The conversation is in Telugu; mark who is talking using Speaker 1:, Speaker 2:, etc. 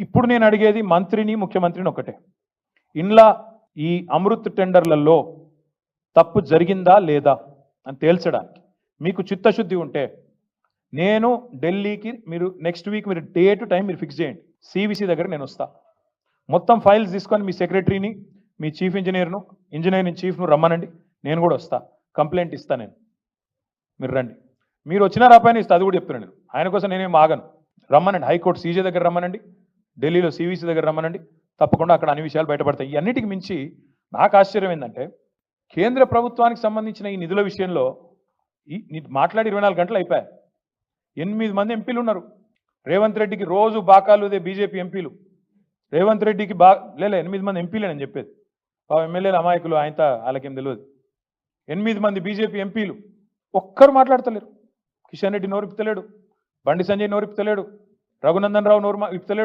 Speaker 1: ఇప్పుడు నేను అడిగేది మంత్రిని ముఖ్యమంత్రిని ఒకటే, ఇండ్ల ఈ అమృత్ టెండర్లలో తప్పు జరిగిందా లేదా అని తేల్చడానికి మీకు చిత్తశుద్ధి ఉంటే నేను ఢిల్లీకి మీరు నెక్స్ట్ వీక్ మీరు డేట్ టైం మీరు ఫిక్స్ చేయండి. సివిసి దగ్గర నేను వస్తా. మొత్తం ఫైల్స్ తీసుకొని మీ సెక్రటరీని, మీ చీఫ్ ఇంజనీర్ను, ఇంజనీరింగ్ చీఫ్ను రమ్మనండి. నేను కూడా వస్తా, కంప్లైంట్ ఇస్తా. నేను మీరు రండి. మీరు వచ్చినా రాపాయని ఇస్తా, అది కూడా చెప్తున్నాను నేను. ఆయన కోసం నేనేం ఆగను. రమ్మనండి, హైకోర్టు సీజే దగ్గర రమ్మనండి, ఢిల్లీలో సివిసి దగ్గర రమ్మనండి. తప్పకుండా అక్కడ అన్ని విషయాలు బయటపడతాయి. ఇవన్నిటికి మించి నాకు ఆశ్చర్యం ఏంటంటే కేంద్ర ప్రభుత్వానికి సంబంధించిన ఈ నిధుల విషయంలో మాట్లాడి 24 గంటలు అయిపోయాయి. 8 మంది ఎంపీలు ఉన్నారు. రేవంత్ రెడ్డికి రోజు బాకాలుదే బీజేపీ ఎంపీలు. రేవంత్ రెడ్డికి 8 మంది ఎంపీలే నేను చెప్పేది. ఎమ్మెల్యేలు అమాయకులు, ఆయనతో వాళ్ళకేం తెలియదు. 8 మంది బీజేపీ ఎంపీలు ఒక్కరు మాట్లాడతలేరు. కిషన్ రెడ్డి నోరు ఇప్పుతలేడు, బండి సంజయ్ నోరు ఇప్పుతలేడు, రఘునందన్ రావు నోరు ఇప్పుతలేడు.